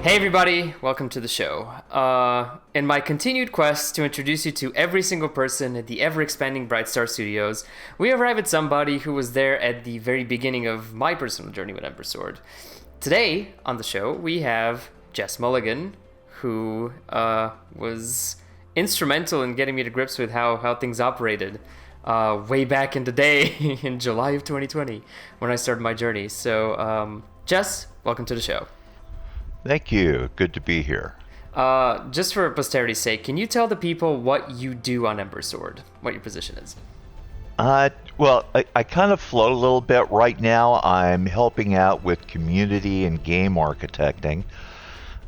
Hey everybody, welcome to the show. In my continued quest to introduce you to every single person at the ever-expanding Bright Star Studios, we arrive at somebody who was there at the very beginning of my personal journey with Ember Sword. Today on the show, we have Jess Mulligan, who was instrumental in getting me to grips with how things operated way back in the day in July of 2020 when I started my journey. So, Jess, welcome to the show. Thank you. Good to be here. Just for posterity's sake, can you tell the people what you do on Ember Sword? What your position is? Well, I kind of float a little bit right now. I'm helping out with community and game architecting.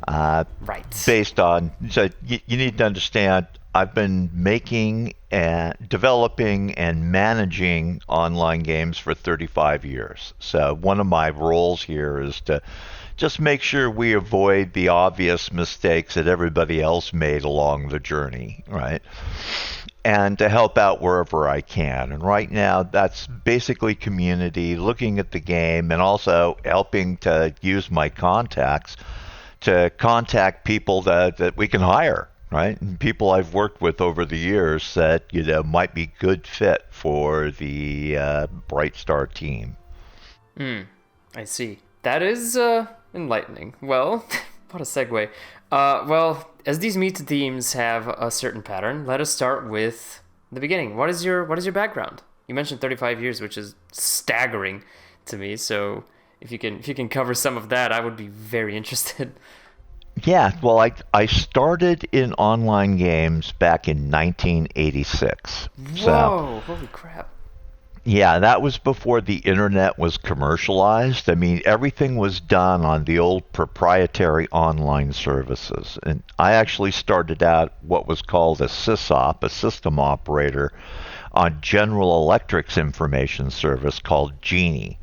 Right. Based on, so you need to understand, I've been making and developing and managing online games for 35 years. So one of my roles here is to just make sure we avoid the obvious mistakes that everybody else made along the journey, right? And to help out wherever I can. And right now, that's basically community, looking at the game, and also helping to use my contacts to contact people that we can hire, right? And people I've worked with over the years that, might be good fit for the Bright Star team. I see. That is enlightening. Well, what a segue. Well, as these meta themes have a certain pattern, let us start with the beginning. What is your background? You mentioned 35 years, which is staggering to me. So if you can cover some of that, I would be very interested. Yeah, well, I started in online games back in 1986. Whoa, holy crap. Yeah, that was before the internet was commercialized. I mean, everything was done on the old proprietary online services. And I actually started out what was called a sysop, a system operator, on General Electric's information service called Genie.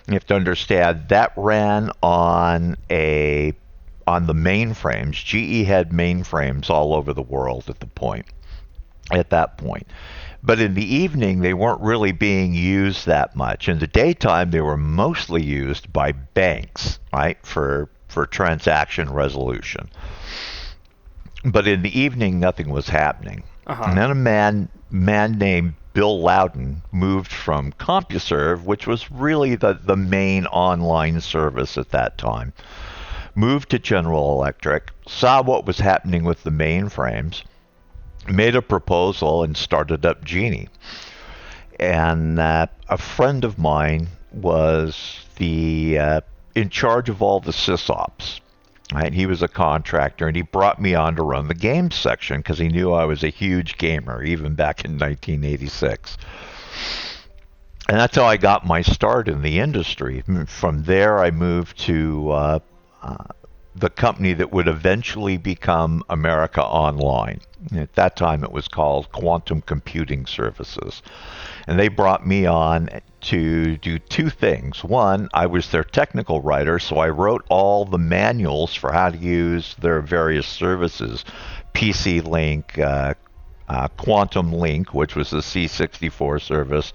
You have to understand that ran on the mainframes. GE had mainframes all over the world at that point. But in the evening, they weren't really being used that much. In the daytime, they were mostly used by banks, right, for transaction resolution. But in the evening, nothing was happening. And then a man named Bill Loudon moved from CompuServe, which was really the main online service at that time, moved to General Electric, saw what was happening with the mainframes, made a proposal and started up Genie. And a friend of mine was in charge of all the sysops. Right? He was a contractor, and he brought me on to run the games section because he knew I was a huge gamer, even back in 1986. And that's how I got my start in the industry. From there, I moved to the company that would eventually become America Online. At that time, it was called Quantum Computing Services. And they brought me on to do two things. One, I was their technical writer, so I wrote all the manuals for how to use their various services. PC Link, Quantum Link, which was the C64 service,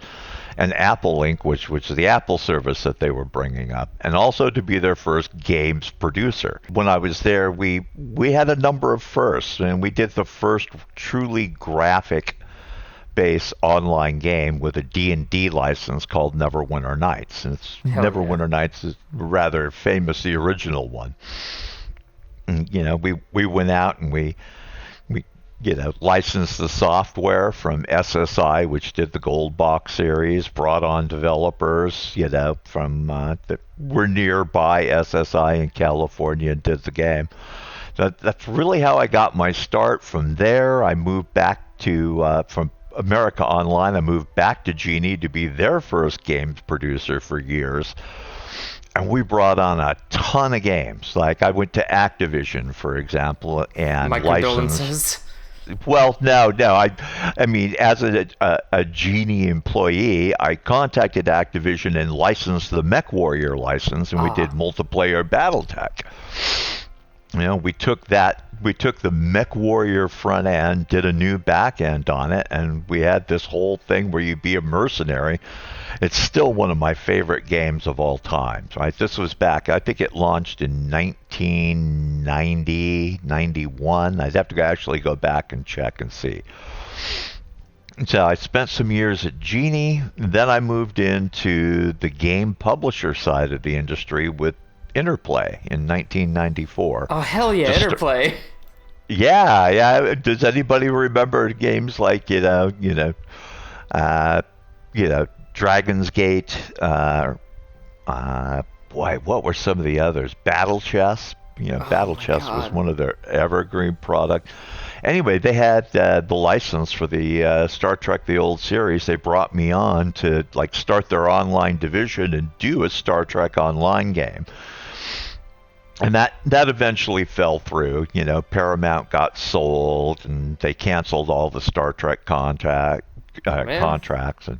and Apple Link, which was the Apple service that they were bringing up, and also to be their first games producer. When I was there, we had a number of firsts, and we did the first truly graphic-based online game with a D&D license called Neverwinter Nights. And Neverwinter Nights is rather famous, the original one. And, we went out and we licensed the software from SSI, which did the Gold Box series, brought on developers, from that were nearby SSI in California and did the game. So that's really how I got my start. From there, I moved back to, from America Online, I moved back to Genie to be their first games producer for years. And we brought on a ton of games. Like I went to Activision, for example, and licensed. Well, no. I mean, as a Genie employee, I contacted Activision and licensed the MechWarrior license, and we did multiplayer BattleTech. We took the Mech Warrior front end, did a new back end on it, and we had this whole thing where you'd be a mercenary. It's still one of my favorite games of all time. Right? This was back, I think it launched in 1990, 91. I'd have to actually go back and check and see. So I spent some years at Genie, then I moved into the game publisher side of the industry with Interplay in 1994. Oh, hell yeah, Interplay. Yeah. Does anybody remember games like Dragon's Gate? Boy, what were some of the others? Battle Chess. Battle Chess was one of their evergreen products. Anyway, they had the license for the Star Trek the Old Series. They brought me on to start their online division and do a Star Trek online game. And that eventually fell through. Paramount got sold, and they canceled all the Star Trek contracts. And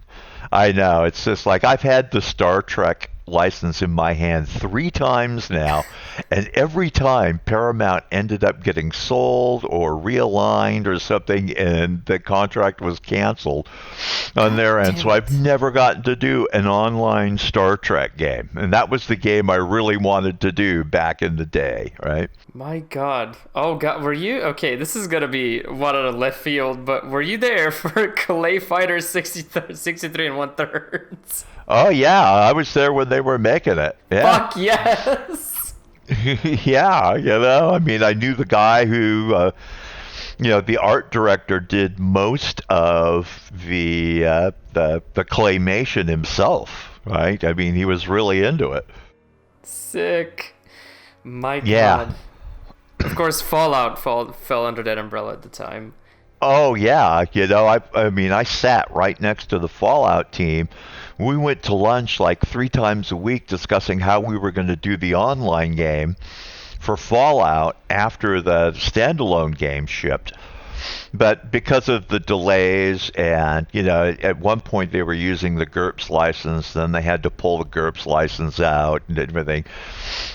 I know, it's just I've had the Star Trek license in my hand 3 times now, and every time Paramount ended up getting sold or realigned or something, and the contract was canceled on their end. So I've never gotten to do an online Star Trek game, and that was the game I really wanted to do back in the day, right? My God. Oh, God. Were you? Okay, this is going to be one out of left field, but were you there for Clay Fighter 63 and 1/3? Oh, yeah. I was there when they were making it. Yeah. Fuck yes. Yeah. I mean, I knew the guy who, the art director did most of the claymation himself, right? I mean, he was really into it. Sick. My God. Yeah. Of course, Fallout fell under that umbrella at the time. Oh, yeah. I mean, I sat right next to the Fallout team. We went to lunch 3 times a week discussing how we were going to do the online game for Fallout after the standalone game shipped. But because of the delays and, at one point they were using the GURPS license, then they had to pull the GURPS license out and everything.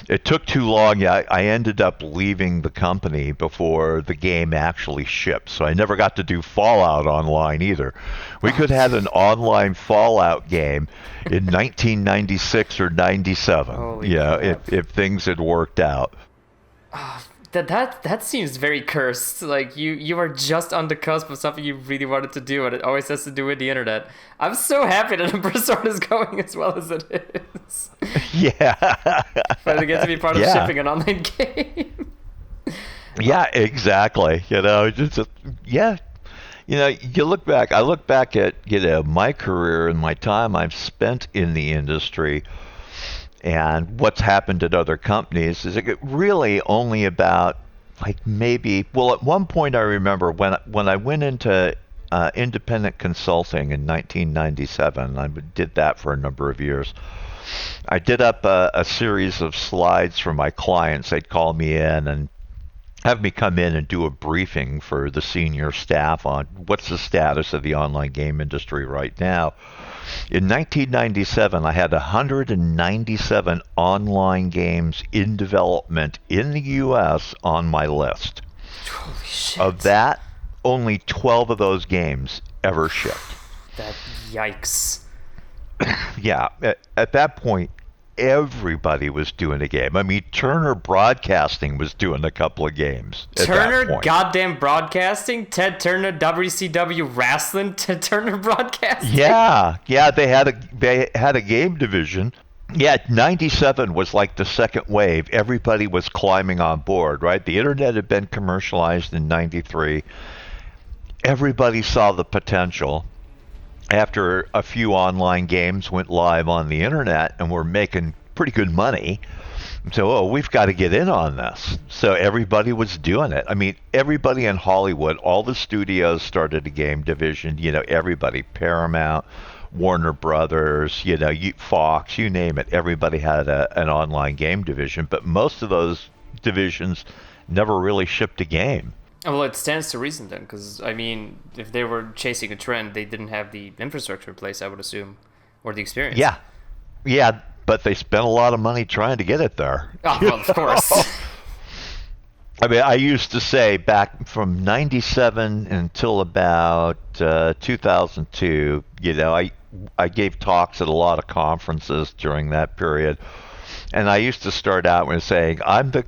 It took too long. I ended up leaving the company before the game actually shipped. So I never got to do Fallout online either. We could have had an online Fallout game in 1996 or 97, if things had worked out. That seems very cursed. You are just on the cusp of something you really wanted to do, and it always has to do with the internet. I'm so happy that Persona is going as well as it is. Yeah. But I get to be part of shipping an online game. Yeah, exactly. You look back. I look back at my career and my time I've spent in the industry. And what's happened at other companies is it really only about maybe, well, at one point I remember when I went into independent consulting in 1997, I did that for a number of years. I did up a series of slides for my clients. They'd call me in and have me come in and do a briefing for the senior staff on what's the status of the online game industry right now. In 1997, I had 197 online games in development in the U.S. on my list. Holy shit. Of that, only 12 of those games ever shipped. Yikes. Yeah, at that point, everybody was doing a game. I mean, Turner Broadcasting was doing a couple of games. Turner goddamn Broadcasting? Ted Turner, WCW Wrestling, Ted Turner Broadcasting? Yeah, they had a game division. Yeah, 97 was the second wave. Everybody was climbing on board, right? The internet had been commercialized in 93. Everybody saw the potential. After a few online games went live on the internet and were making pretty good money, so we've got to get in on this. So everybody was doing it. I mean, everybody in Hollywood, all the studios started a game division. Everybody, Paramount, Warner Brothers, Fox, you name it. Everybody had an online game division, but most of those divisions never really shipped a game. Well, it stands to reason then, because, I mean, if they were chasing a trend, they didn't have the infrastructure in place, I would assume, or the experience. Yeah, but they spent a lot of money trying to get it there. Oh, well, of course. I mean, I used to say back from 97 until about 2002, I gave talks at a lot of conferences during that period. And I used to start out with saying, I'm the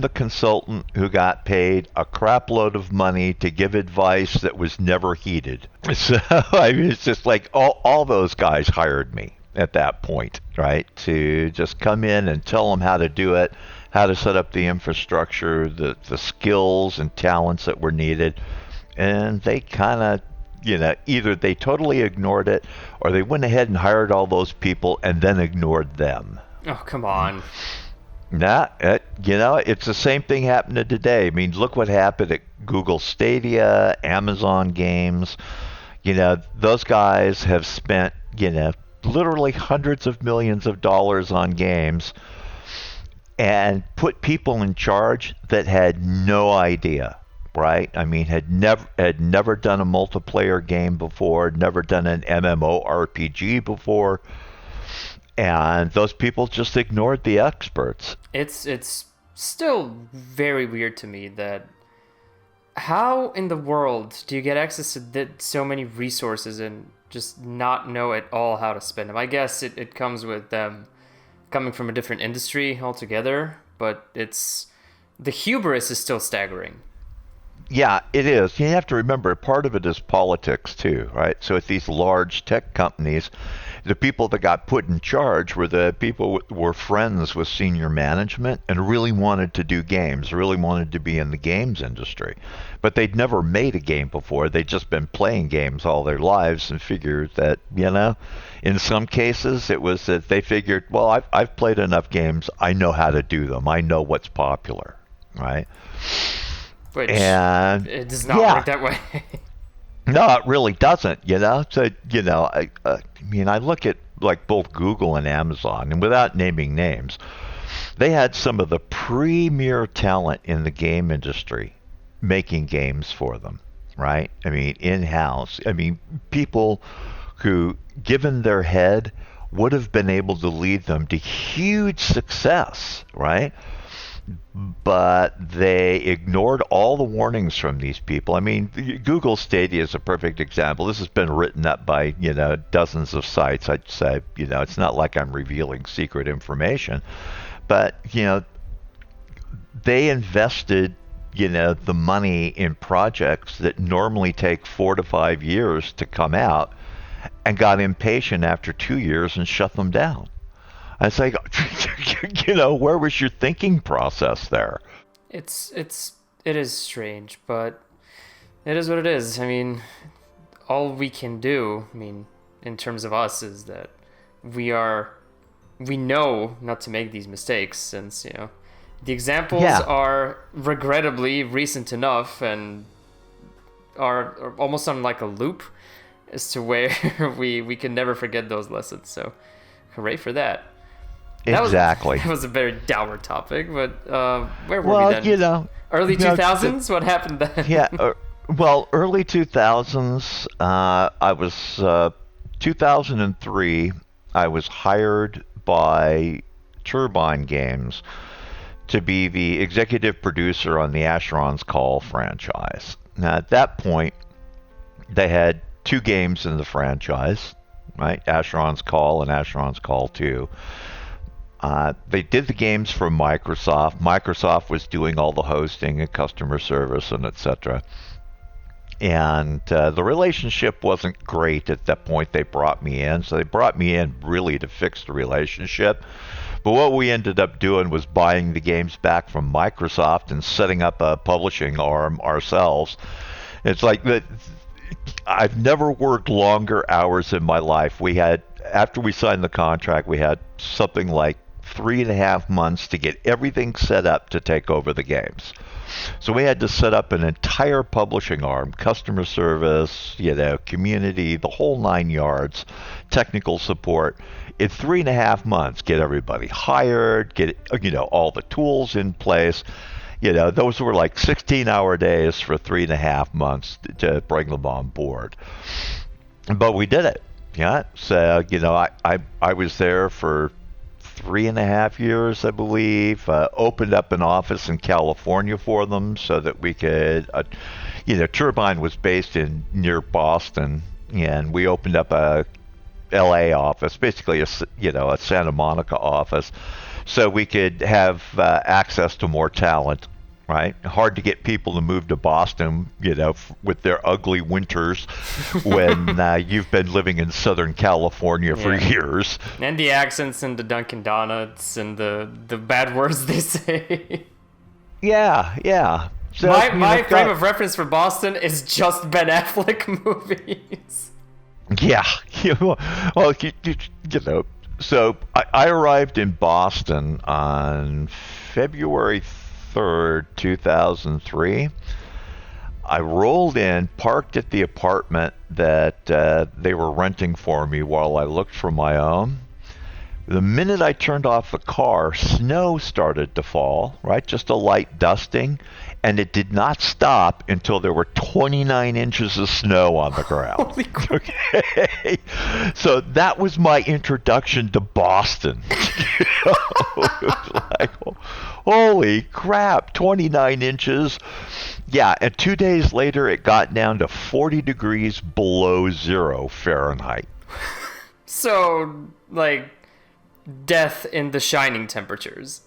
consultant who got paid a crap load of money to give advice that was never heeded. So I mean, it's just like all those guys hired me at that point, right? To just come in and tell them how to do it, how to set up the infrastructure, the skills and talents that were needed. And they kind of, either they totally ignored it or they went ahead and hired all those people and then ignored them. Oh, come on. It's the same thing happening today. I mean, look what happened at Google Stadia, Amazon Games. Those guys have spent, literally hundreds of millions of dollars on games and put people in charge that had no idea, right? I mean, had never done a multiplayer game before, never done an MMORPG before. And those people just ignored the experts. It's still very weird to me that how in the world do you get access to so many resources and just not know at all how to spend them? I guess it comes with them coming from a different industry altogether, but the hubris is still staggering. Yeah, it is. You have to remember, part of it is politics too, right? So at these large tech companies, the people that got put in charge were the people who were friends with senior management and really wanted to do games, really wanted to be in the games industry. But they'd never made a game before. They'd just been playing games all their lives and figured that, in some cases it was that they figured, well, I've played enough games. I know how to do them. I know what's popular, right? Which it does not work that way. No, it really doesn't, So, I mean, I look at like both Google and Amazon, and without naming names, they had some of the premier talent in the game industry making games for them, right? I mean, in-house. I mean, people who, given their head, would have been able to lead them to huge success, right? But they ignored all the warnings from these people. I mean, Google Stadia is a perfect example. This has been written up by, dozens of sites. I'd say, it's not like I'm revealing secret information. But, they invested, the money in projects that normally take 4 to 5 years to come out and got impatient after 2 years and shut them down. I was like, where was your thinking process there? It is strange, but it is what it is. I mean, all we can do, in terms of us, is that we know not to make these mistakes, since, the examples are regrettably recent enough and are almost on like a loop as to where we can never forget those lessons. So hooray for that. Exactly. That was a very dour topic, but where were we then? Early 2000s? What happened then? Yeah, early 2000s. I was 2003. I was hired by Turbine Games to be the executive producer on the Asheron's Call franchise. Now, at that point, they had 2 games in the franchise, right? Asheron's Call and Asheron's Call 2. They did the games for Microsoft. Microsoft was doing all the hosting and customer service and etc. And the relationship wasn't great at that point. They brought me in. So they brought me in really to fix the relationship. But what we ended up doing was buying the games back from Microsoft and setting up a publishing arm ourselves. It's like that. I've never worked longer hours in my life. After we signed the contract, we had something like 3.5 months to get everything set up to take over the games. So we had to set up an entire publishing arm, customer service, community, the whole 9 yards, technical support. In 3.5 months, get everybody hired, get all the tools in place. Those were like 16-hour days for 3.5 months to bring them on board. But we did it. Yeah. So, I was there for 3.5 years, I believe. Opened up an office in California for them so that we could, Turbine was based in near Boston, and we opened up a LA office, basically a Santa Monica office, so we could have access to more talent. Right, hard to get people to move to Boston, with their ugly winters when you've been living in Southern California for years. And the accents and the Dunkin' Donuts and the bad words they say. Yeah. So, my frame of reference for Boston is just Ben Affleck movies. Yeah, well, so I arrived in Boston on February 3rd, 2003. I rolled in, parked at the apartment that they were renting for me while I looked for my own. The minute I turned off the car, snow started to fall, right? Just a light dusting. And it did not stop until there were 29 inches of snow on the ground. Holy crap. Okay. So that was my introduction to Boston. It was like, holy crap, 29 inches. Yeah, and 2 days later it got down to 40 degrees below zero Fahrenheit. So, like, death in the shining temperatures.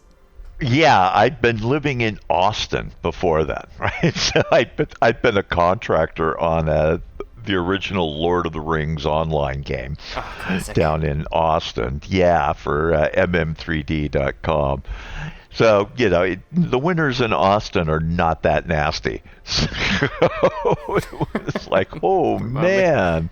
Yeah, I'd been living in Austin before then, right? So I'd been a contractor on the original Lord of the Rings online game down in Austin. Yeah, for mm3d.com. So, the winters in Austin are not that nasty. So it was like, oh, man.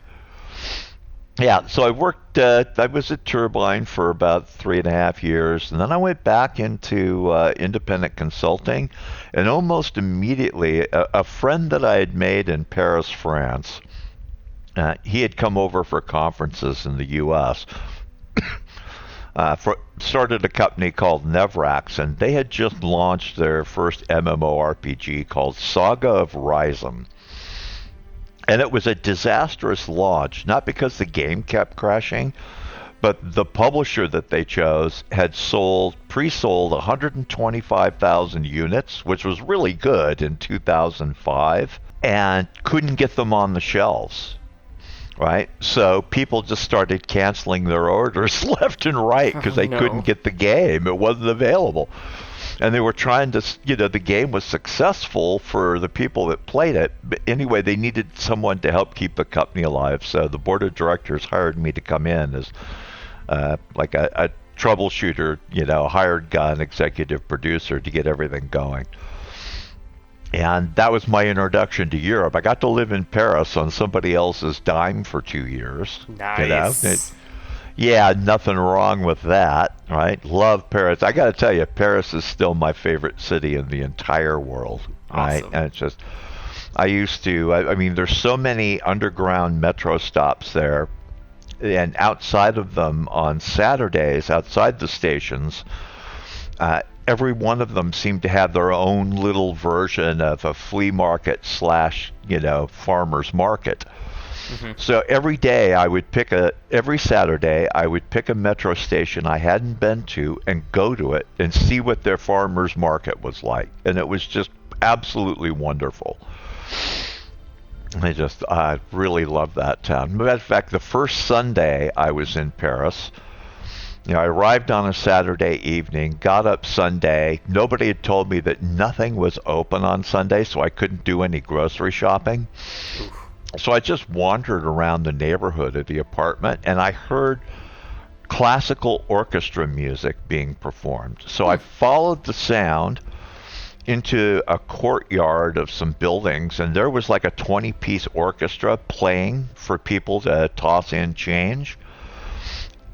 Yeah, so I was at Turbine for about 3.5 years, and then I went back into independent consulting, and almost immediately, a friend that I had made in Paris, France, he had come over for conferences in the U.S., started a company called Nevrax, and they had just launched their first MMORPG called Saga of Rhizome. And it was a disastrous launch, not because the game kept crashing, but the publisher that they chose had pre-sold 125,000 units, which was really good in 2005, and couldn't get them on the shelves. Right? So people just started canceling their orders left and right because they couldn't get the game. It wasn't available. And they were trying to, the game was successful for the people that played it. But anyway, they needed someone to help keep the company alive. So the board of directors hired me to come in as like a troubleshooter, hired gun, executive producer to get everything going. And that was my introduction to Europe. I got to live in Paris on somebody else's dime for 2 years. Nice. Yeah, nothing wrong with that, right? Love Paris. I got to tell you, Paris is still my favorite city in the entire world, right? Awesome. And it's just, I mean, there's so many underground metro stops there, and outside of them on Saturdays, outside the stations, every one of them seemed to have their own little version of a flea market / farmer's market. Mm-hmm. So every Saturday, I would pick a metro station I hadn't been to and go to it and see what their farmer's market was like. And it was just absolutely wonderful. I really love that town. Matter of fact, the first Sunday I was in Paris, I arrived on a Saturday evening, got up Sunday. Nobody had told me that nothing was open on Sunday, so I couldn't do any grocery shopping. Oof. So I just wandered around the neighborhood of the apartment, and I heard classical orchestra music being performed. So I followed the sound into a courtyard of some buildings, and there was like a 20-piece orchestra playing for people to toss in change.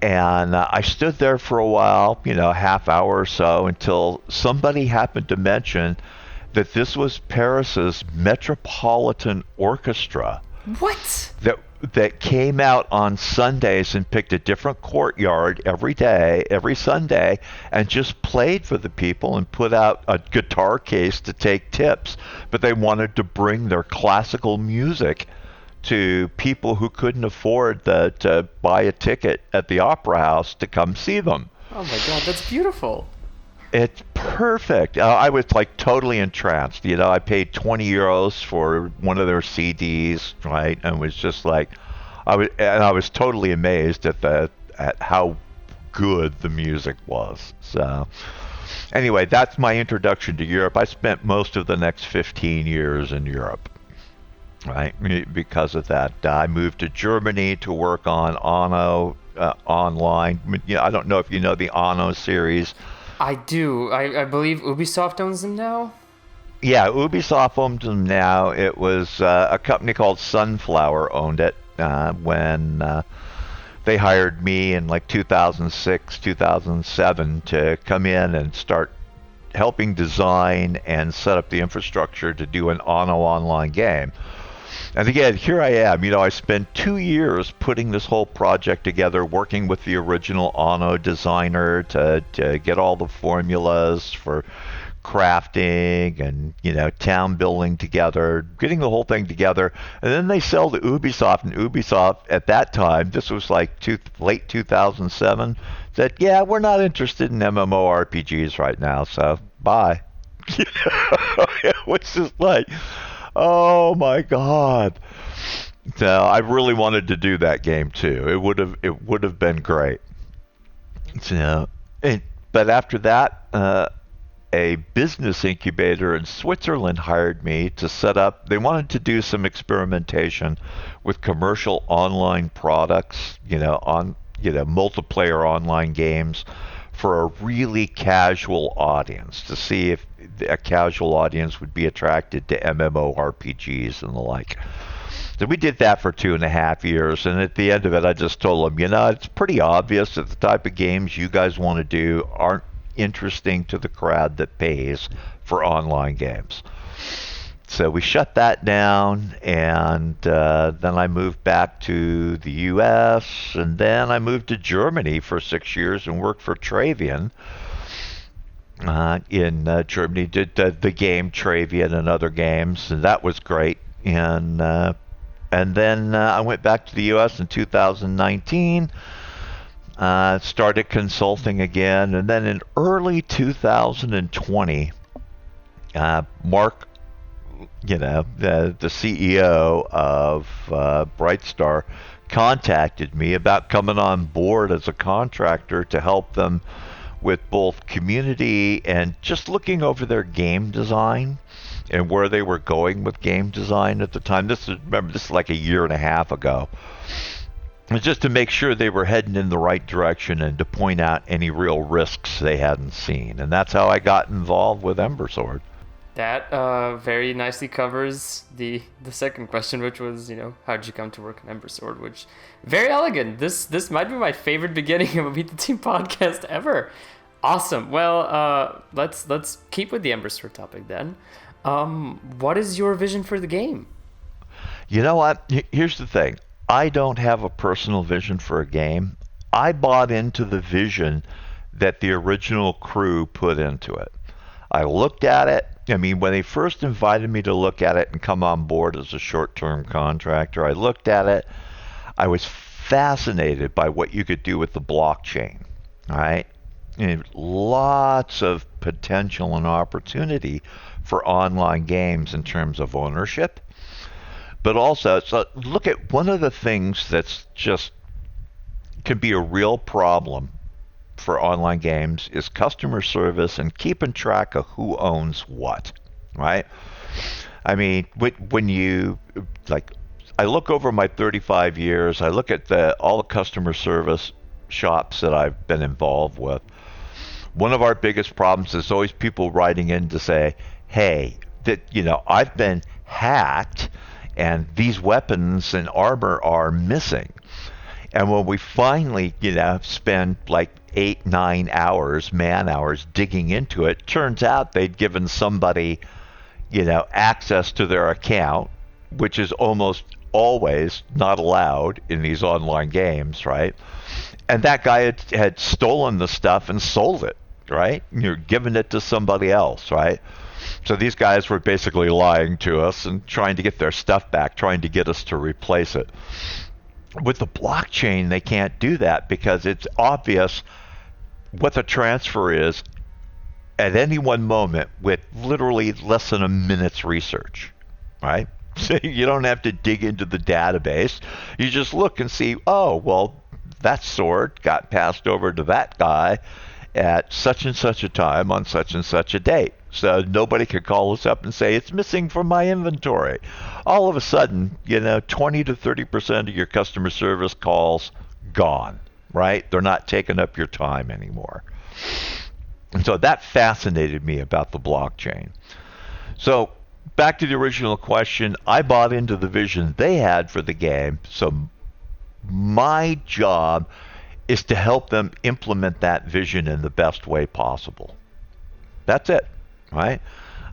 And I stood there for a while, half hour or so, until somebody happened to mention that this was Paris's Metropolitan Orchestra. What? That came out on Sundays and picked a different courtyard every Sunday, and just played for the people and put out a guitar case to take tips. But they wanted to bring their classical music to people who couldn't afford to buy a ticket at the Opera House to come see them. Oh my god, that's beautiful. It's perfect. I was like totally entranced. I paid 20 euros for one of their CDs, right? And was just like, I was totally amazed at how good the music was. So, anyway, that's my introduction to Europe. I spent most of the next 15 years in Europe, right? Because of that, I moved to Germany to work on Anno online. I don't know if you know the Anno series. I do. I believe Ubisoft owns them now. Yeah, Ubisoft owns them now. It was a company called Sunflower owned it when they hired me in like 2006, 2007 to come in and start helping design and set up the infrastructure to do an Anno online game. And again, here I am. I spent 2 years putting this whole project together, working with the original Anno designer to get all the formulas for crafting and, town building together, getting the whole thing together. And then they sell to Ubisoft, and Ubisoft at that time, this was like late 2007, said, yeah, we're not interested in MMORPGs right now, so bye. It was just like, oh my God. So I really wanted to do that game too. It would have been great. So, but after that, a business incubator in Switzerland hired me to set up. They wanted to do some experimentation with commercial online products, multiplayer online games for a really casual audience to see if a casual audience would be attracted to MMORPGs and the like. So we did that for 2.5 years, and at the end of it, I just told them, it's pretty obvious that the type of games you guys want to do aren't interesting to the crowd that pays for online games. So we shut that down, and then I moved back to the U.S., and then I moved to Germany for 6 years and worked for Travian. In Germany, did the game Travian and other games, and that was great. And then I went back to the U.S. in 2019. Started consulting again, and then in early 2020, Mark, the CEO of Brightstar, contacted me about coming on board as a contractor to help them with both community and just looking over their game design and where they were going with game design at the time. This is like a year and a half ago. Just to make sure they were heading in the right direction and to point out any real risks they hadn't seen. And that's how I got involved with Ember Sword. That very nicely covers the second question, which was, how did you come to work on Ember Sword? Which, very elegant. This might be my favorite beginning of a Beat the Team podcast ever. Awesome. Well, let's keep with the Ember Sword topic then. What is your vision for the game? You know what? Here's the thing. I don't have a personal vision for a game. I bought into the vision that the original crew put into it. I looked at it. I mean, when they first invited me to look at it and come on board as a short-term contractor, I looked at it. I was fascinated by what you could do with the blockchain, all right? And lots of potential and opportunity for online games in terms of ownership. But also, so look at one of the things that's just can be a real problem for online games is customer service and keeping track of who owns what, right? I mean, when you, like, I look over my 35 years, I look at all the customer service shops that I've been involved with. One of our biggest problems is always people writing in to say, hey, I've been hacked and these weapons and armor are missing. And when we finally, spend like 8-9 hours, man hours digging into it, turns out they'd given somebody, access to their account, which is almost always not allowed in these online games, right? And that guy had stolen the stuff and sold it, right? You're giving it to somebody else, right? So these guys were basically lying to us and trying to get their stuff back, trying to get us to replace it. With the blockchain, they can't do that because it's obvious what the transfer is at any one moment with literally less than a minute's research, right? So you don't have to dig into the database. You just look and see, oh, well, that sword got passed over to that guy at such and such a time on such and such a date. So nobody could call us up and say, it's missing from my inventory. All of a sudden, 20 to 30% of your customer service calls gone, right? They're not taking up your time anymore. And so that fascinated me about the blockchain. So back to the original question, I bought into the vision they had for the game. So my job is to help them implement that vision in the best way possible. That's it, right?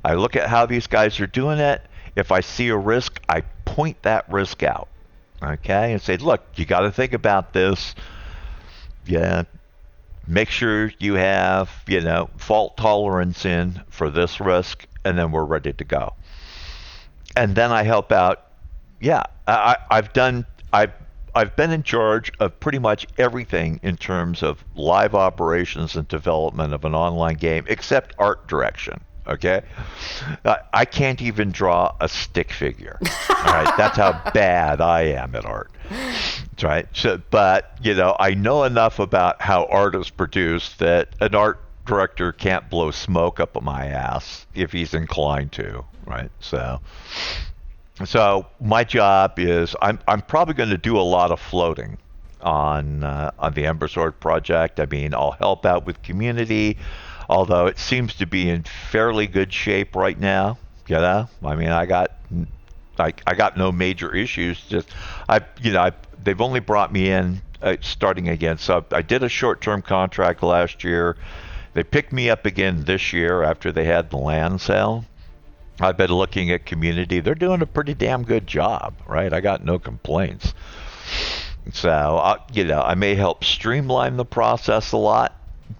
I look at how these guys are doing it. If I see a risk, I point that risk out, okay, and say, look, you got to think about this. Yeah, make sure you have, fault tolerance in for this risk, and then we're ready to go. And then I help out. Yeah, I've been in charge of pretty much everything in terms of live operations and development of an online game, except art direction. Okay, I can't even draw a stick figure. All right, that's how bad I am at art. That's right. So, but I know enough about how art is produced that an art director can't blow smoke up my ass if he's inclined to. Right. So my job is I'm probably going to do a lot of floating on the Ember Sword project. I mean, I'll help out with community, although it seems to be in fairly good shape right now. I mean, I got no major issues. Just they've only brought me in starting again. So I did a short-term contract last year. They picked me up again this year after they had the land sale. I've been looking at community. They're doing a pretty damn good job, right? I got no complaints. So, I may help streamline the process a lot,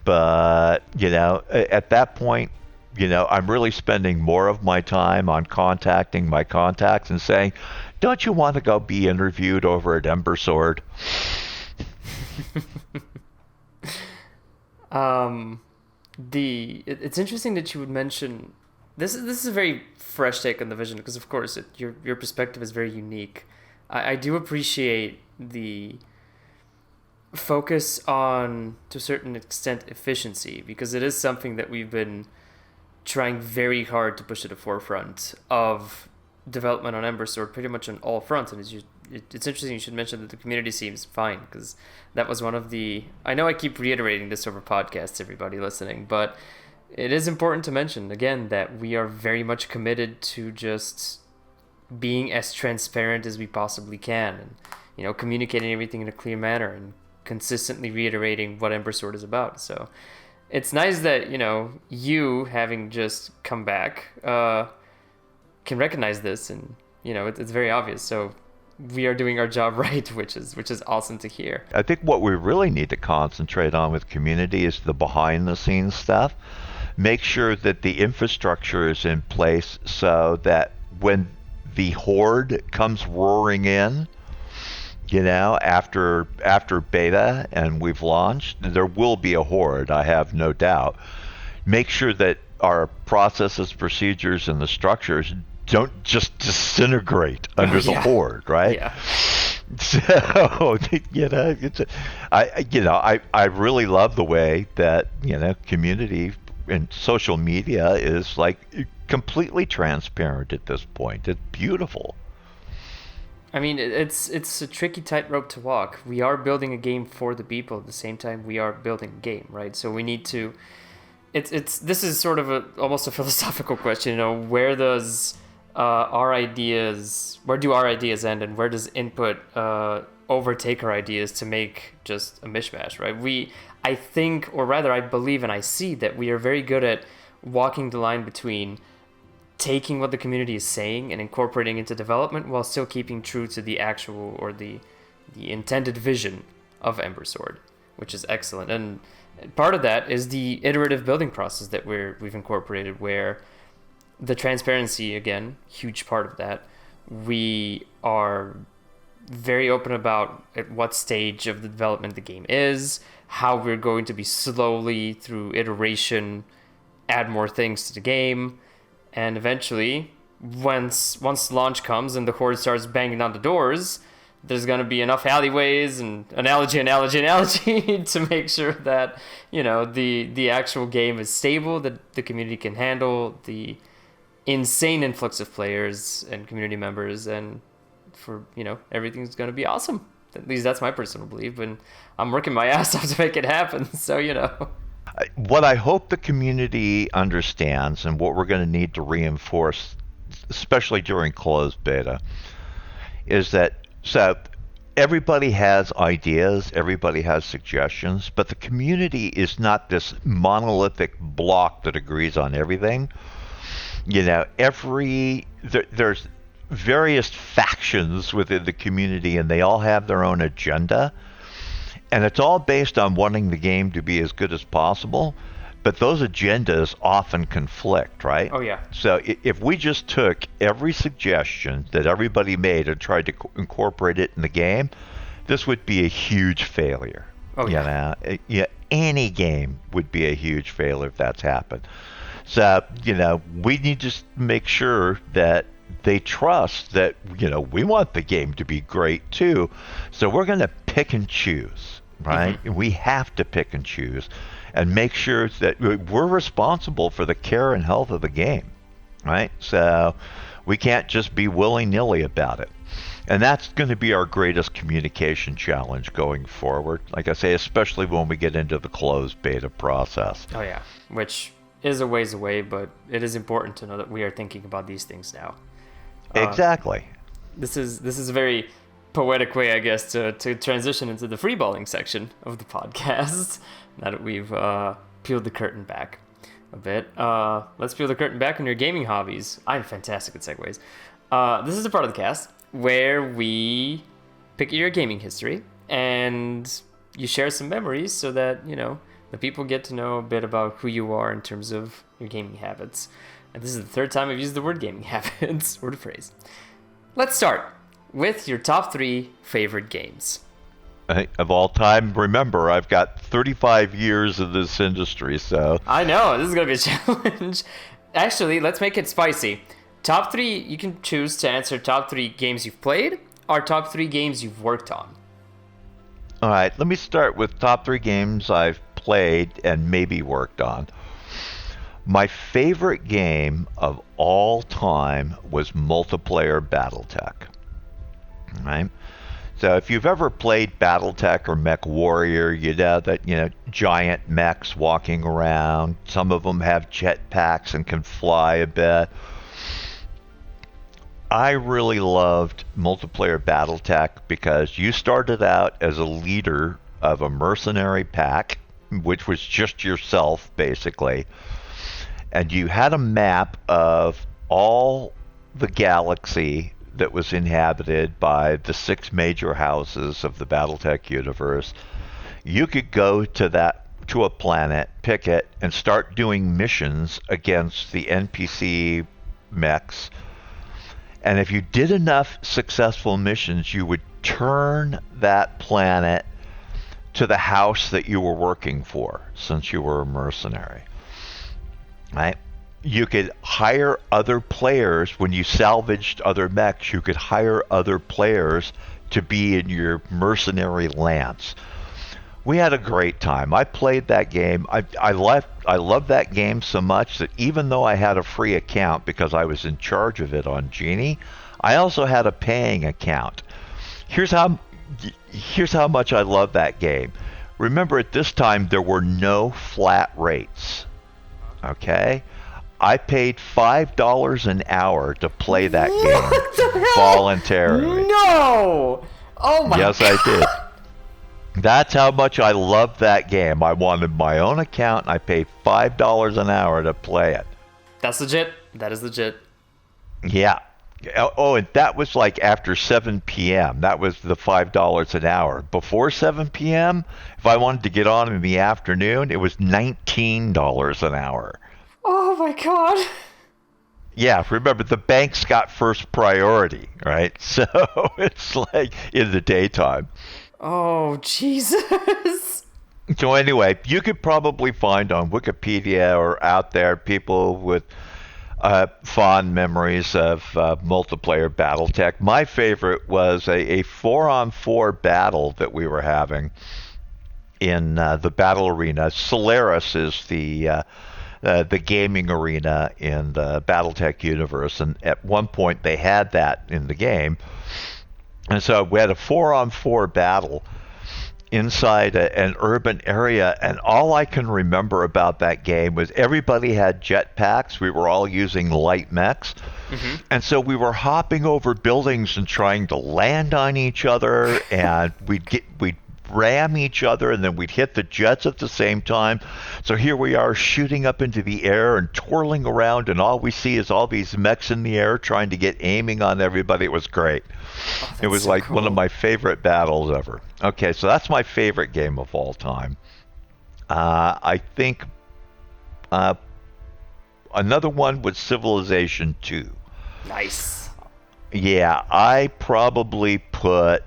but, at that point, I'm really spending more of my time on contacting my contacts and saying, don't you want to go be interviewed over at Ember Sword? It's interesting that you would mention this is a very fresh take on the vision, because of course your perspective is very unique. I do appreciate the focus on, to a certain extent, efficiency, because it is something that we've been trying very hard to push to the forefront of development on Ember Sword, pretty much on all fronts. And it's interesting you should mention that the community seems fine, because that was one of the... I know I keep reiterating this over podcasts, everybody listening, but it is important to mention, again, that we are very much committed to just being as transparent as we possibly can, and, communicating everything in a clear manner and consistently reiterating what Ember Sword is about. So it's nice that, you, having just come back, can recognize this, and, it's very obvious. So we are doing our job right, which is awesome to hear. I think what we really need to concentrate on with community is the behind the scenes stuff. Make sure that the infrastructure is in place so that when the horde comes roaring in, after beta and we've launched, there will be a horde, I have no doubt. Make sure that our processes, procedures, and the structures don't just disintegrate under the horde, right? Yeah. So, I really love the way that, community and social media is like completely transparent at this point. It's beautiful. I mean, it's a tricky tightrope to walk. We are building a game for the people at the same time we are building a game, right? So we need to... This is sort of almost a philosophical question, where does where do our ideas end, and where does input overtake our ideas to make just a mishmash, right? I think, or rather I believe and I see that we are very good at walking the line between taking what the community is saying and incorporating into development while still keeping true to the actual or the intended vision of Ember Sword, which is excellent. And part of that is the iterative building process that we've incorporated, where the transparency, again, huge part of that. We are very open about at what stage of the development the game is, how we're going to be slowly, through iteration, add more things to the game. And eventually, once launch comes and the Horde starts banging on the doors, there's going to be enough alleyways and analogy to make sure that, the actual game is stable, that the community can handle the insane influx of players and community members, and for, everything's going to be awesome. At least that's my personal belief, and I'm working my ass off to make it happen. So, What I hope the community understands, and what we're going to need to reinforce, especially during closed beta, is that everybody has ideas, everybody has suggestions, but the community is not this monolithic block that agrees on everything. There's various factions within the community, and they all have their own agenda. And it's all based on wanting the game to be as good as possible. But those agendas often conflict, right? Oh, yeah. So if we just took every suggestion that everybody made and tried to incorporate it in the game, this would be a huge failure. Oh, yeah. Any game would be a huge failure if that's happened. So, we need to make sure that they trust that, we want the game to be great too. So we're going to pick and choose, right? Mm-hmm. We have to pick and choose and make sure that we're responsible for the care and health of the game, right? So we can't just be willy-nilly about it. And that's going to be our greatest communication challenge going forward. Like I say, especially when we get into the closed beta process. Oh, yeah, which is a ways away, but it is important to know that we are thinking about these things now. Exactly. This is a very poetic way, I guess, to transition into the freeballing section of the podcast. Now that we've peeled the curtain back a bit, let's peel the curtain back on your gaming hobbies. I'm fantastic at segues. This is a part of the cast where we pick your gaming history and you share some memories so that, the people get to know a bit about who you are in terms of your gaming habits. And this is the third time I've used the word gaming habits, word of phrase. Let's start with your top 3 favorite games. Of all time, remember, I've got 35 years in this industry, so... I know, this is going to be a challenge. Actually, let's make it spicy. Top 3, you can choose to answer top 3 games you've played or top 3 games you've worked on. All right, let me start with top 3 games I've played and maybe worked on. My favorite game of all time was multiplayer BattleTech. Right? So if you've ever played BattleTech or Mech Warrior, you know that, giant mechs walking around. Some of them have jetpacks and can fly a bit. I really loved multiplayer BattleTech because you started out as a leader of a mercenary pack, which was just yourself, basically. And you had a map of all the galaxy that was inhabited by the 6 major houses of the BattleTech universe. You could go to a planet, pick it, and start doing missions against the NPC mechs. And if you did enough successful missions, you would turn that planet to the house that you were working for, since you were a mercenary. Right? You could hire other players when you salvaged other mechs. You could hire other players to be in your mercenary lance. We had a great time. I played that game. I loved that game so much that even though I had a free account because I was in charge of it on Genie, I also had a paying account. Here's how much I love that game. Remember, at this time there were no flat rates. Okay? I paid $5 an hour to play that game voluntarily. No! Oh my God. Yes, I did. That's how much I loved that game. I wanted my own account, and I paid $5 an hour to play it. That's legit. That is legit. Yeah. Oh, and that was like after 7 p.m. That was the $5 an hour. Before 7 p.m., if I wanted to get on in the afternoon, it was $19 an hour. Oh my God. Yeah, remember, the banks got first priority, right? So it's like in the daytime. Oh, Jesus. So anyway, you could probably find on Wikipedia or out there people with fond memories of multiplayer BattleTech. My favorite was a 4-on-4 battle that we were having in the battle arena. Solaris is the gaming arena in the BattleTech universe, and at one point they had that in the game, and so we had a 4-on-4 battle inside an urban area, and all I can remember about that game was everybody had jetpacks. We were all using light mechs, and so we were hopping over buildings and trying to land on each other, and we'd ram each other, and then we'd hit the jets at the same time. So here we are shooting up into the air and twirling around, and all we see is all these mechs in the air trying to get aiming on everybody. It was great. It was like one of my favorite battles ever. Okay, so that's my favorite game of all time. I think another one was Civilization 2. Nice. Yeah, I probably put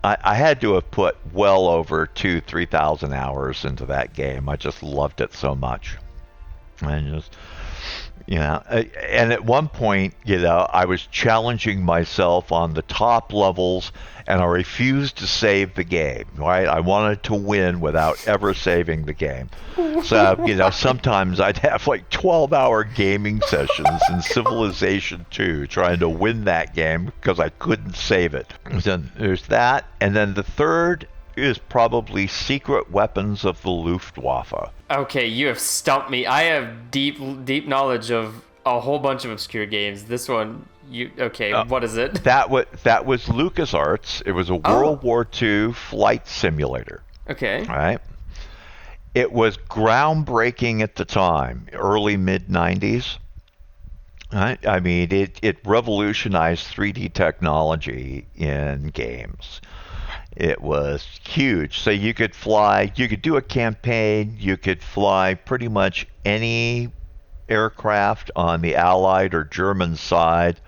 I had to have put well over 3,000 hours into that game. I just loved it so much. And just, and at one point, I was challenging myself on the top levels, and I refused to save the game, right? I wanted to win without ever saving the game. So, sometimes I'd have like 12-hour gaming sessions in Civilization 2 trying to win that game because I couldn't save it. So there's that. And then the third is probably Secret Weapons of the Luftwaffe. Okay, you have stumped me. I have deep knowledge of a whole bunch of obscure games. This one, what is it? That was LucasArts. It was a World War II flight simulator. Okay. Right. It was groundbreaking at the time, early mid-90s. Right? I mean, it revolutionized 3D technology in games. It was huge. So you could do a campaign, you could fly pretty much any aircraft on the Allied or German side.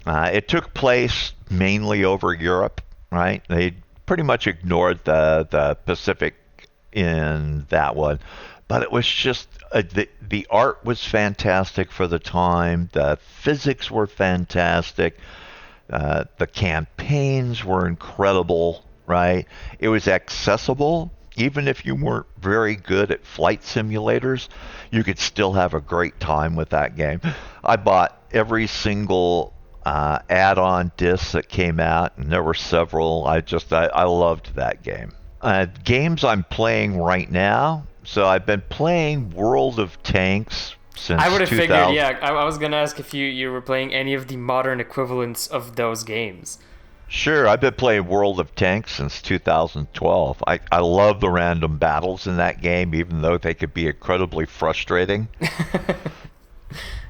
It took place mainly over Europe, right? They pretty much ignored the Pacific in that one. But it was just, the art was fantastic for the time. The physics were fantastic. The campaigns were incredible, right? It was accessible. Even if you weren't very good at flight simulators, you could still have a great time with that game. I bought every single add-on disc that came out, and there were several. I loved that game. Games I'm playing right now. So I've been playing World of Tanks since I would have 2000. figured, yeah. I was going to ask if you were playing any of the modern equivalents of those games. Sure, I've been playing World of Tanks since 2012. I love the random battles in that game, even though they could be incredibly frustrating.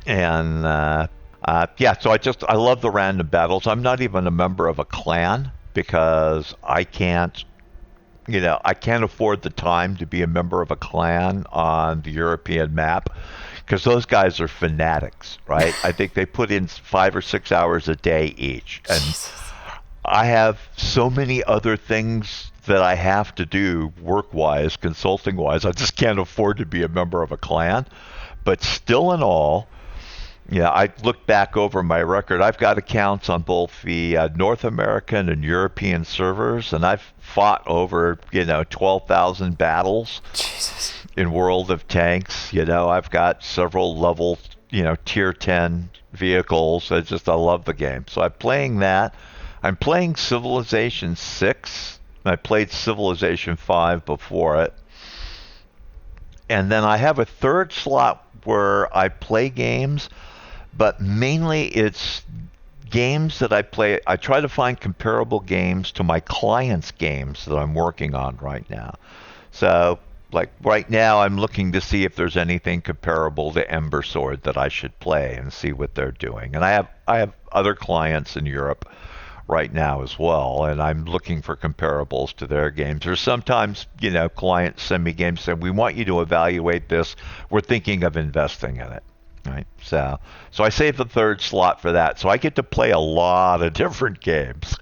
And so I love the random battles. I'm not even a member of a clan because I can't afford the time to be a member of a clan on the European map because those guys are fanatics, right? I think they put in 5 or 6 hours a day each. And Jesus. I have so many other things that I have to do work-wise, consulting-wise. I just can't afford to be a member of a clan. But still in all, I look back over my record. I've got accounts on both the North American and European servers, and I've fought over 12,000 battles. Jesus. In World of Tanks. I've got several level tier 10 vehicles. I love the game. So I'm playing that. I'm playing Civilization 6. I played Civilization 5 before it. And then I have a third slot where I play games, but mainly it's games that I play. I try to find comparable games to my clients' games that I'm working on right now. So, like right now, I'm looking to see if there's anything comparable to Ember Sword that I should play and see what they're doing. And I have other clients in Europe right now as well, and I'm looking for comparables to their games. Or sometimes, clients send me games saying, we want you to evaluate this. We're thinking of investing in it. Right. So I save the third slot for that. So I get to play a lot of different games.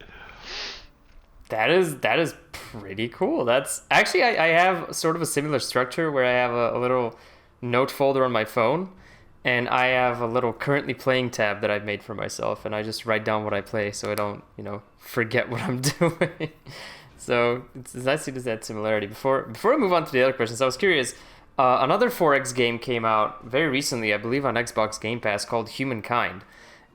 That is pretty cool. That's actually I have sort of a similar structure where I have a little note folder on my phone, and I have a little currently playing tab that I've made for myself, and I just write down what I play so I don't, forget what I'm doing. So it's nice to see that similarity. Before we move on to the other questions, I was curious. Another 4X game came out very recently, I believe on Xbox Game Pass, called Humankind.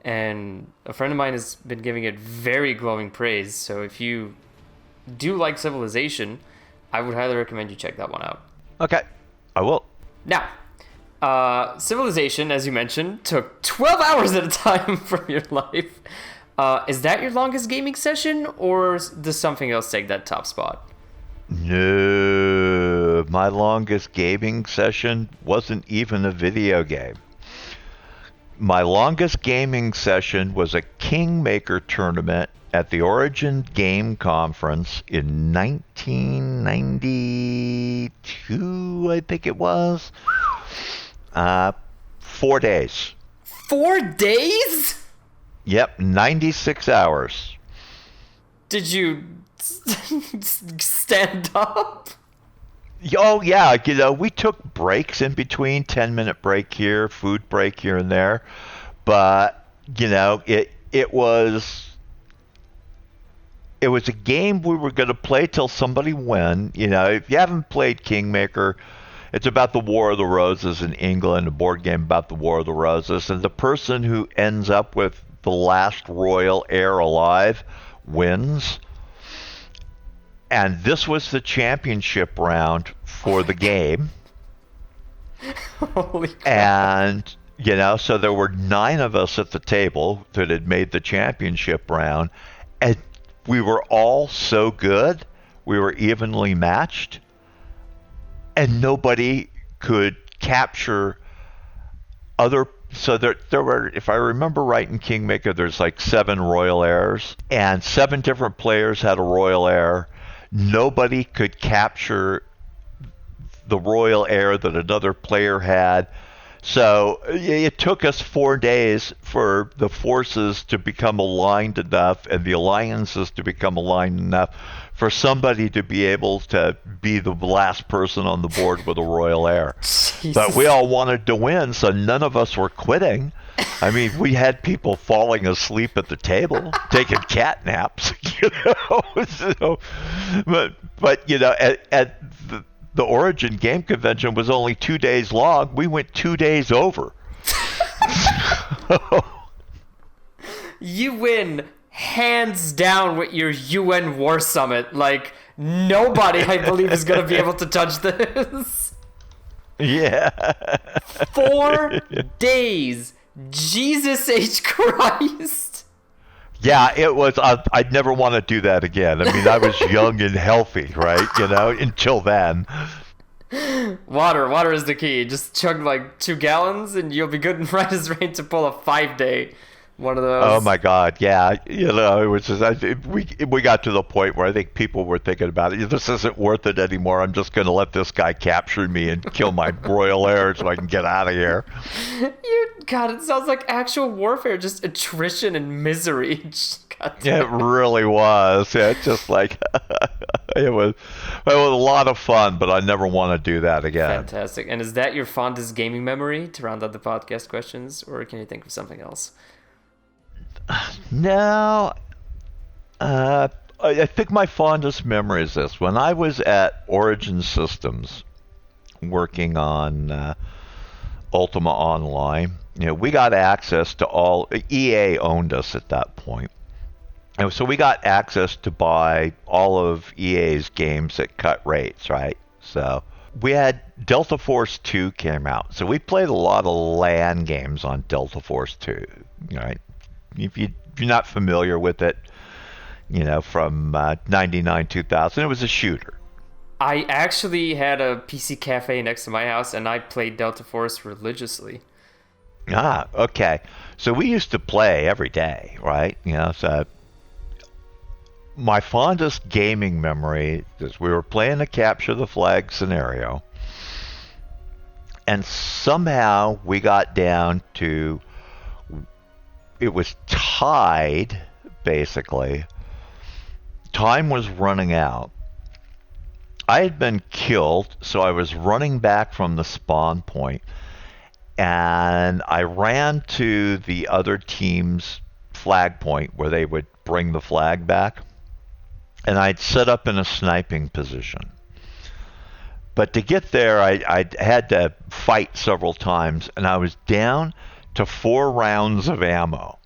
And a friend of mine has been giving it very glowing praise. So if you do like Civilization, I would highly recommend you check that one out. Okay, I will. Now, Civilization, as you mentioned, took 12 hours at a time from your life. Is that your longest gaming session, or does something else take that top spot? No, my longest gaming session wasn't even a video game. My longest gaming session was a Kingmaker tournament at the Origin Game Conference in 1992, I think it was. 4 days. 4 days? Yep, 96 hours. Did you stand up? Oh, yeah. We took breaks in between, 10-minute break here, food break here and there. But, it was a game we were going to play till somebody win. If you haven't played Kingmaker, it's about the War of the Roses in England, a board game about the War of the Roses. And the person who ends up with the last royal heir alive wins. And this was the championship round for the game. Holy crap. And, so there were 9 of us at the table that had made the championship round. And we were all so good. We were evenly matched. And nobody could capture other. So there were, if I remember right in Kingmaker, there's like 7 royal heirs. And 7 different players had a royal heir. Nobody could capture the royal heir that another player had. So it took us 4 days for the forces to become aligned enough and the alliances to become aligned enough for somebody to be able to be the last person on the board with a royal heir. Jesus. But we all wanted to win, so none of us were quitting. I mean, we had people falling asleep at the table, taking cat naps, So, but at the Origin Game Convention was only 2 days long. We went 2 days over. You win hands down with your UN War Summit. Like, nobody, I believe, is going to be able to touch this. Yeah. 4 days. Jesus H. Christ. Yeah, it was. I'd never want to do that again. I mean, I was young and healthy, right? Until then. Water is the key. Just chug like 2 gallons and you'll be good and right as rain to pull a 5-day one of those. Oh my God, yeah. It was just, we got to the point where I think people were thinking about it. This isn't worth it anymore. I'm just going to let this guy capture me and kill my royal heir so I can get out of here. God, it sounds like actual warfare, just attrition and misery. Yeah, it really was. Yeah, it's just like it was a lot of fun, but I never want to do that again. Fantastic. And is that your fondest gaming memory to round out the podcast questions, or can you think of something else? No. I think my fondest memory is this. When I was at Origin Systems working on Ultima Online, we got access to all. EA owned us at that point. And so we got access to buy all of EA's games at cut rates, right? So we had Delta Force 2 came out. So we played a lot of LAN games on Delta Force 2, right? If you're not familiar with it, from 99, 2000, it was a shooter. I actually had a PC cafe next to my house, and I played Delta Force religiously. Ah, okay. So we used to play every day, right? So my fondest gaming memory is we were playing a capture the flag scenario, and somehow we got down to, it was tied, basically, time was running out. I had been killed, so I was running back from the spawn point, and I ran to the other team's flag point where they would bring the flag back, and I'd set up in a sniping position. But to get there, I had to fight several times, and I was down to 4 rounds of ammo.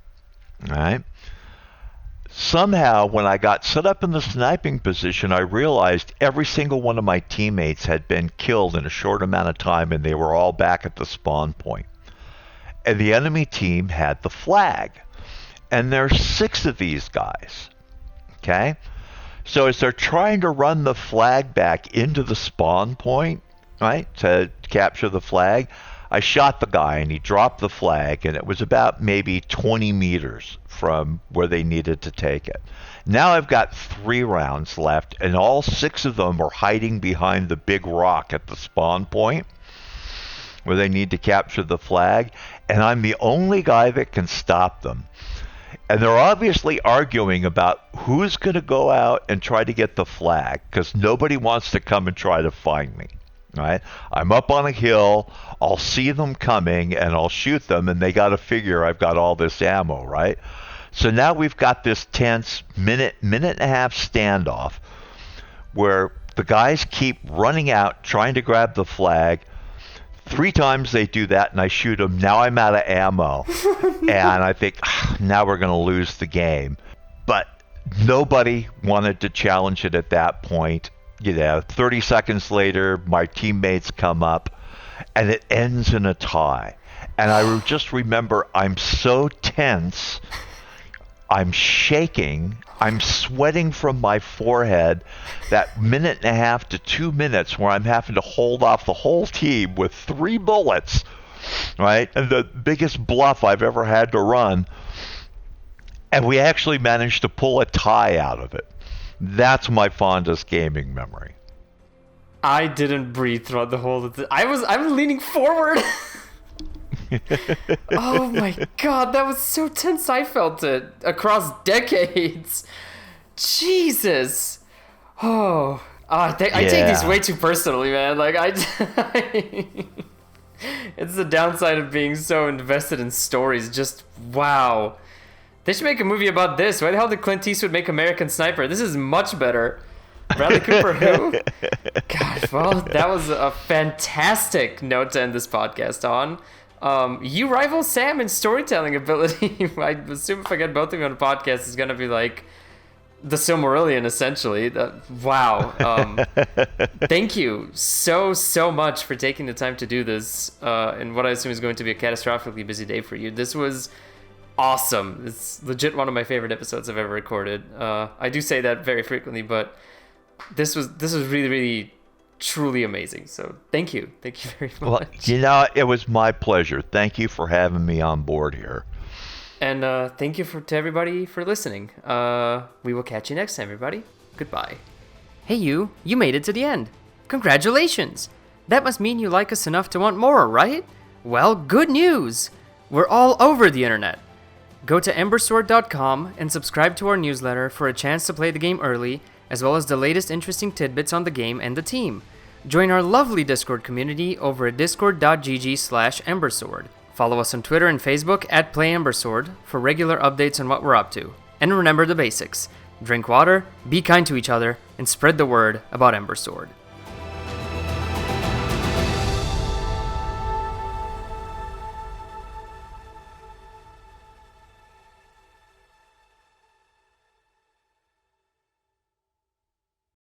Right? Somehow, when I got set up in the sniping position, I realized every single one of my teammates had been killed in a short amount of time, and they were all back at the spawn point. And the enemy team had the flag. And there's 6 of these guys. Okay? So as they're trying to run the flag back into the spawn point, right, to capture the flag, I shot the guy and he dropped the flag, and it was about maybe 20 meters from where they needed to take it. Now I've got 3 rounds left, and all 6 of them are hiding behind the big rock at the spawn point where they need to capture the flag, and I'm the only guy that can stop them. And they're obviously arguing about who's going to go out and try to get the flag, because nobody wants to come and try to find me. Right? I'm up on a hill, I'll see them coming, and I'll shoot them, and they got to figure I've got all this ammo, right? So now we've got this tense minute and a half standoff where the guys keep running out, trying to grab the flag. 3 times they do that, and I shoot them. Now I'm out of ammo, and I think, now we're going to lose the game. But nobody wanted to challenge it at that point. 30 seconds later, my teammates come up, and it ends in a tie. And I just remember I'm so tense, I'm shaking, I'm sweating from my forehead, that minute and a half to 2 minutes where I'm having to hold off the whole team with 3 bullets, right? And the biggest bluff I've ever had to run. And we actually managed to pull a tie out of it. That's my fondest gaming memory. I didn't breathe throughout the whole of I'm leaning forward. Oh my god, that was so tense. I felt it across decades. Jesus. I take these way too personally, man. Like it's the downside of being so invested in stories. Just wow. They should make a movie about this. Why the hell did Clint Eastwood make American Sniper? This is much better. Bradley Cooper, who? God, well, that was a fantastic note to end this podcast on. You rival Sam in storytelling ability. I assume if I get both of you on a podcast, it's going to be like the Silmarillion, essentially. Wow. Thank you so much for taking the time to do this in what I assume is going to be a catastrophically busy day for you. This was awesome. It's legit one of my favorite episodes I've ever recorded. I do say that very frequently, but this was really, really, truly amazing. So thank you very much. Well, it was my pleasure. Thank you for having me on board here. And thank you to everybody for listening. We will catch you next time, everybody. Goodbye. Hey, you made it to the end. Congratulations. That must mean you like us enough to want more, right? Well, good news. We're all over the internet. Go to embersword.com and subscribe to our newsletter for a chance to play the game early, as well as the latest interesting tidbits on the game and the team. Join our lovely Discord community over at discord.gg/embersword. Follow us on Twitter and Facebook at PlayEmberSword for regular updates on what we're up to. And remember the basics. Drink water, be kind to each other, and spread the word about Ember Sword.